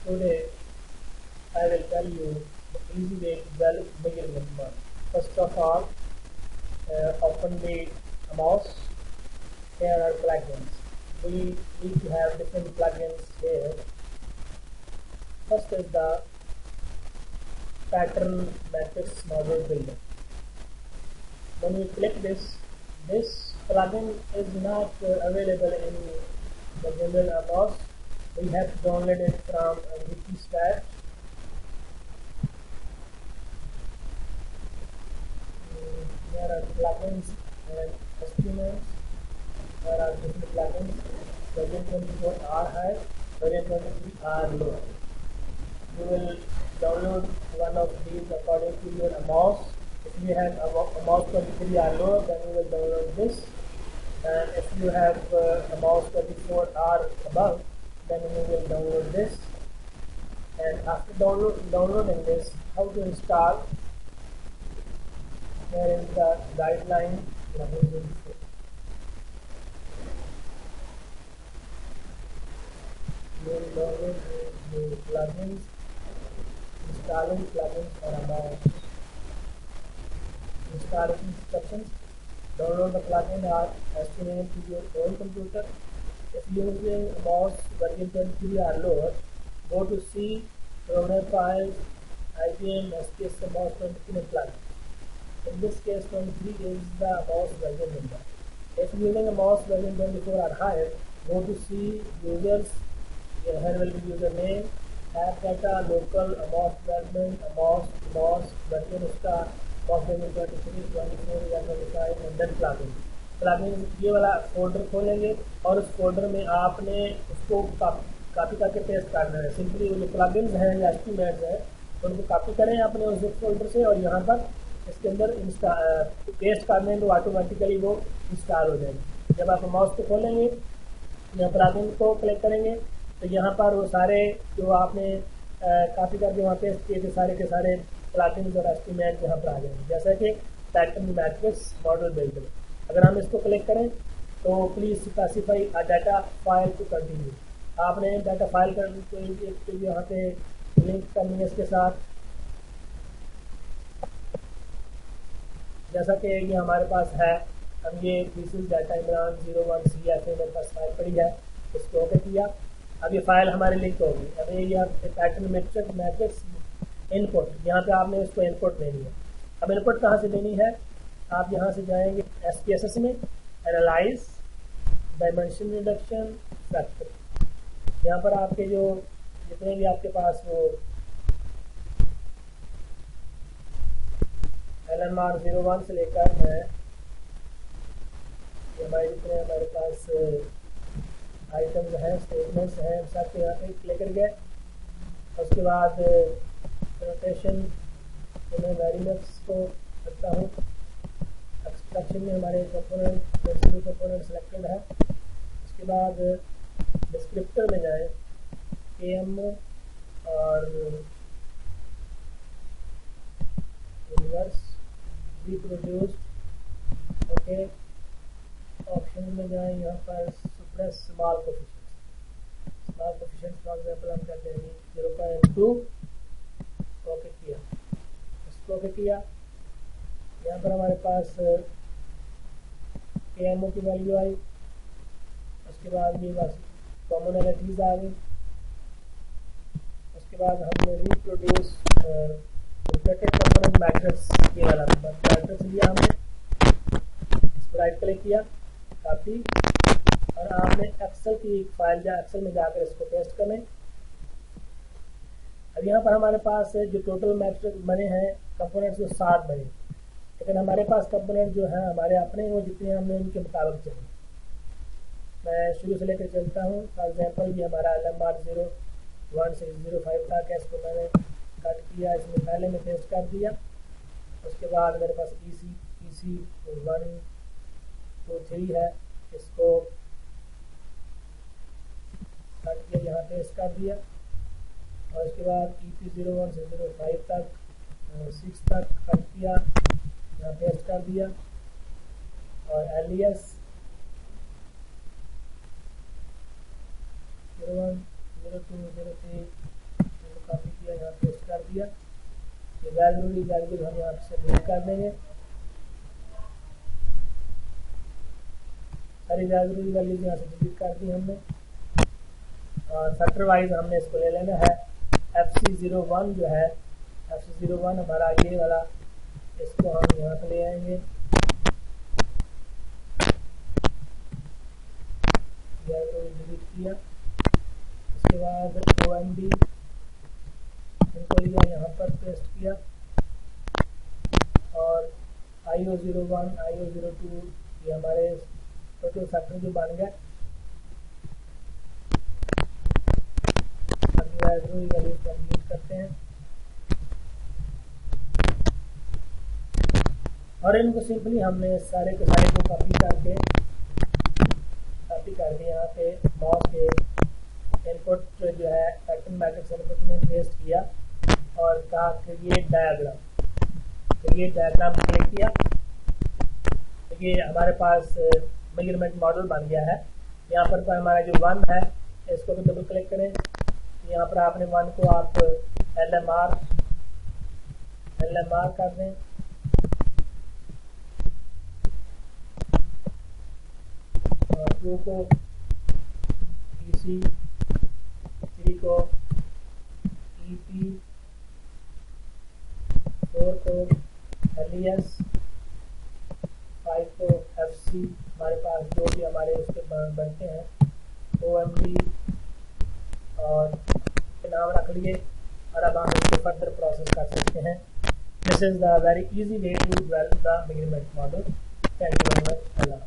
Today I will tell you the easy way to develop measurement model. First of all, open the AMOS. Here are plugins. We need to have different plugins here. First is the pattern matrix model builder. When we click this plugin is not available in the general AMOS. We have to download it from Wikistat. There are plugins and estimates. There are different plugins. Version 24 are high, version 23 are low. You will download one of these according to your AMOS. If you have AMOS 23 are low, then you will download this. And if you have AMOS 24 are above, then you will download this. And after downloading this, how to install? Here is the guideline. You will download the plugins, installing plugins for AMOS. Installation instructions. Download the plugin or estimate to your own computer. If using AMOS version 23 or lower, go to C, program files, IBM SKS AMOS 23 plugin. In this case, 23 is the AMOS version number. If using AMOS version 24 or higher, go to C, users. Here will be username, app data, local, AMOS development, AMOS version star, AMOS version 23, 24 या 25 and then plugin ये वाला folder खोलेंगे और उस folder में आपने उसको copy करके पेस्ट करना है. सिंपली वो जो प्लगइन्स हैं या एस्टिमेट्स हैं उनको कॉपी करें अपने उस फोल्डर से और यहाँ पर इसके अंदर पेस्ट कर दें तो ऑटोमेटिकली वो इंस्टॉल हो जाएगी. जब आप माउस को खोलेंगे यहाँ प्लगइन को क्लिक करेंगे तो यहाँ पर वो सारे जो आपने कॉपी करके वहाँ पेस्ट किए थे सारे के सारे प्लगइन्स और एस्टिमेट यहाँ पर आ जाएंगे. जैसा कि पैटर्न मैट्रिक्स मॉडल बिल्डर. अगर हम इसको क्लिक करें तो please specify a data file to continue. आपने डाटा फाइल कर यहाँ पे लिंक करनी है इसके साथ. जैसा कि ये हमारे पास है, हम ये this is data Imran 01 CF मेरे पास फाइल पड़ी है, इसको ओके किया. अब ये फाइल हमारे लिंक होगी. अब ये पैटर्न मैट्रिक्स इनपुट, यहाँ पे आपने इसको इनपुट लेनी है. अब इनपुट कहाँ से लेनी है? आप यहाँ से जाएंगे SPSS में, एनालाइज, डायमेंशन रिडक्शन, फैक्टर. यहाँ पर आपके जो जितने भी आपके पास वो LMR 01 से लेकर है जितने हमारे पास आइटम्स हैं, स्टेटमेंट्स हैं, सब यहाँ पे क्लिक कर गए. उसके बाद रोटेशन तो मैं वेरिएबल्स को करता हूँ. एक्सट्रैक्शन में हमारे कंपोनेंट सेलेक्टेड है. उसके बाद डिस्क्रिप्टर में जाए AMO और इनवर्स रिप्रोड्यूस्ड. ओके, ऑप्शन में जाए यहाँ पर suppress small coefficients for example हम कर देंगे 0.2. ओके किया, इसको ओके किया. यहाँ पर हमारे पास AMO की वैल्यू आई. उसके बाद ये बस कॉमनैलिटीज आ गई. उसके बाद हमने रिप्रोड्यूस कंपोनेंट मैट्रिक्स ये वाला मैट्रिक्स लिया हमने. इस पर राइट क्लिक किया, कॉपी, और आपने एक्सेल की फाइल या एक्सेल में जाकर इसको पेस्ट करें. अब यहाँ पर हमारे पास जो टोटल मैट्रिक्स बने हैं कंपोनेंट्स वो 7 बने, लेकिन हमारे पास कंपोनेंट जो है हमारे अपने वो जितने हमने उनके मुताबिक चाहिए. मैं शुरू से लेकर चलता हूँ. फॉर एग्जांपल ये हमारा LMR 01 से 05 तक है, इसको मैंने कट किया, इसमें पहले में पेस्ट कर दिया. उसके बाद मेरे पास EC 1 2 3 है, इसको कट किया, यहाँ पेस्ट कर दिया. और उसके बाद EP 01 से 05 तक 6 तक कट किया, यहाँ पेस्ट कर दिया. और LES 01 02 03 गैर जरूरी वैल्यूज हम यहाँ से डिलीट कर देंगे। सारी गैर जरूरी वैल्यूज यहाँ से डिलीट कर दी हमने। और सेक्टर वाइज हमने इसको ले लेना है। FC01 जो है, FC01 हमारा ये वाला, इसको हम यहाँ पे ले आएंगे। डिलीट किया। इसके बाद OMD इनको लिया, यहाँ पर पेस्ट किया। और IO01 IO02 ये हमारे टोटल फैक्टर जो बन गया। वैल्यूज को डिलीट करते हैं और इनको सिंपली हमने सारे के सारे को कॉपी कर दिया। यहाँ पे मॉस के इनपुट जो है पैटर्न मैट्रिक्स इनपुट में पेस्ट किया और कहा क्रिएट डायग्राम क्लिक किया। तो ये हमारे पास मेजरमेंट मॉडल बन गया है। यहाँ पर हमारा जो 1 है इसको भी डबल क्लिक करें। यहाँ पर आपने 1 को आप LMR कर दें। और 2 को PC, 3 को EP, 4 को LES, 5 को FC, हमारे पास जो भी हमारे उसके बनते हैं OMD और नाम रख लिए। और अब हम इसको फर्दर प्रोसेस कर सकते हैं। This is the very easy way to develop the measurement model. Thank you very much.